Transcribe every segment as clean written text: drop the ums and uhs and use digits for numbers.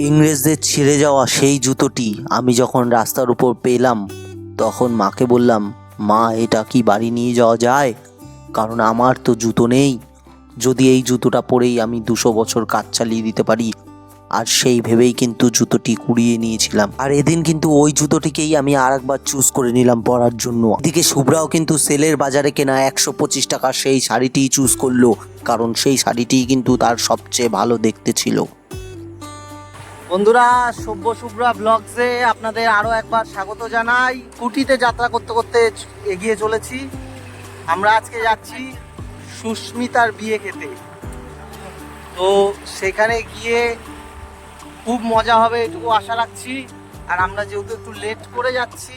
ইংরেজদের ছিঁড়ে যাওয়া সেই জুতোটি আমি যখন রাস্তার উপর পেলাম তখন মাকে বললাম, মা এটা কি বাড়ি নিয়ে যাওয়া যায়? কারণ আমার তো জুতো নেই। যদি এই জুতোটা পরেই আমি 200 বছর কাজ চালিয়ে দিতে পারি। আর সেই ভেবেই কিন্তু জুতোটি কুড়িয়ে নিয়েছিলাম। আর এদিন কিন্তু ওই জুতোটিকেই আমি আর একবার চুজ করে নিলাম পরার জন্য। এদিকে শুভ্রাও কিন্তু সেলের বাজারে কেনা 125 টাকার সেই শাড়িটিই চুজ করলো, কারণ সেই শাড়িটিই কিন্তু তার সবচেয়ে ভালো দেখতে ছিল। বন্ধুরা, সভ্য শুভ্রা ব্লগসে আপনাদের আরও একবার স্বাগত জানাই। স্কুটিতে যাত্রা করতে করতে এগিয়ে চলেছি। আমরা আজকে যাচ্ছি সুস্মিতার বিয়ে খেতে। তো সেখানে গিয়ে খুব মজা হবে এটুকু আশা রাখছি। আর আমরা যেহেতু একটু লেট করে যাচ্ছি,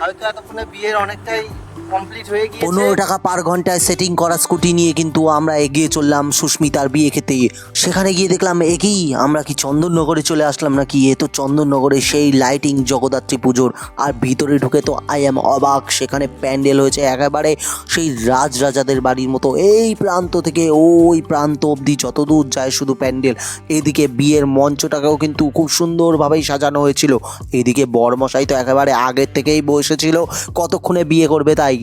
হয়তো এতক্ষণে বিয়ের অনেকটাই কমপ্লিট হয়ে গিয়েছে। 15 টাকা পার ঘন্টায় সেটিং করা স্কুটি নিয়ে কিন্তু আমরা এগিয়ে চললাম সুস্মিতার বিয়ে খেতে। সেখানে গিয়ে দেখলাম এগেই আমরা কি চন্দননগরে চলে আসলাম নাকি? এ তো চন্দননগরে সেই লাইটিং জগদ্ধাত্রী পুজোর। আর ভিতরে ঢুকে তো আই এম অবাক। সেখানে প্যান্ডেল হয়েছে একেবারে সেই রাজরাজাদের বাড়ির মতো। এই প্রান্ত থেকে ওই প্রান্ত অবধি যতদূর যায় শুধু প্যান্ডেল। এদিকে বিয়ের মঞ্চটাকেও কিন্তু খুব সুন্দরভাবেই সাজানো হয়েছিল। এদিকে বরমশাই তো একেবারে আগের থেকেই বসেছিল কতক্ষণে বিয়ে করবে তাই।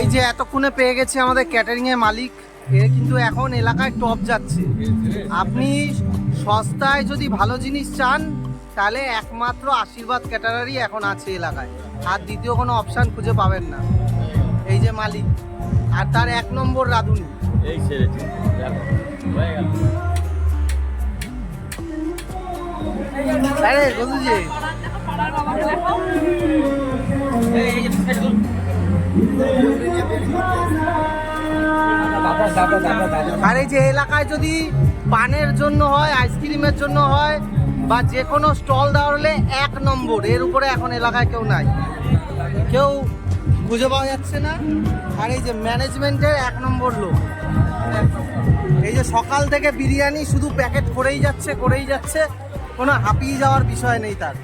এই যে এতক্ষণে পেয়ে গেছি আমাদের ক্যাটারিং এর মালিক। এর কিন্তু এখন এলাকায় টপ যাচ্ছে। আপনি সস্তায় যদি ভালো জিনিস চান তাহলে একমাত্র আশীর্বাদ ক্যাটারারই এখন আছে এলাকায়। আর দ্বিতীয় কোনো অপশান খুঁজে পাবেন না। এই যে মালিক, আর তার 1 নম্বর রাঁধুনি। এই ছেড়েছি আরে গজুজি, আর এই যে এলাকায় যদি পানের জন্য হয়, আইসক্রিমের জন্য হয়, বা যে কোনো স্টল দেওয়া হলে 1 নম্বর। এর উপরে এখন এলাকায় কেউ নাই, কেউ খুঁজে পাওয়া যাচ্ছে না। আর এই যে ম্যানেজমেন্টের 1 নম্বর লোক। এই যে সকাল থেকে বিরিয়ানি শুধু প্যাকেট করেই যাচ্ছে, কোনো হাঁপিয়ে যাওয়ার বিষয় নেই তার।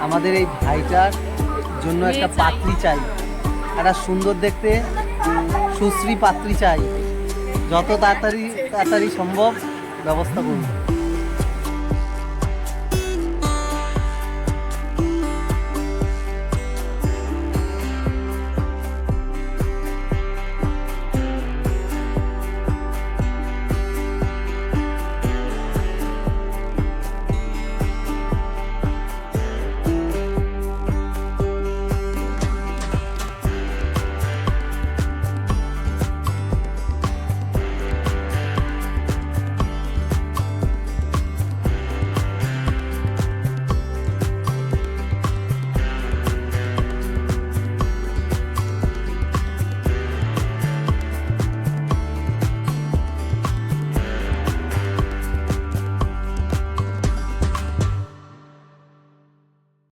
আমাদের এই ভাইটার জন্য একটা পাত্রী চাই, একটা সুন্দর দেখতে সুশ্রী পাত্রী চাই। যত তাড়াতাড়ি সম্ভব ব্যবস্থা করুন।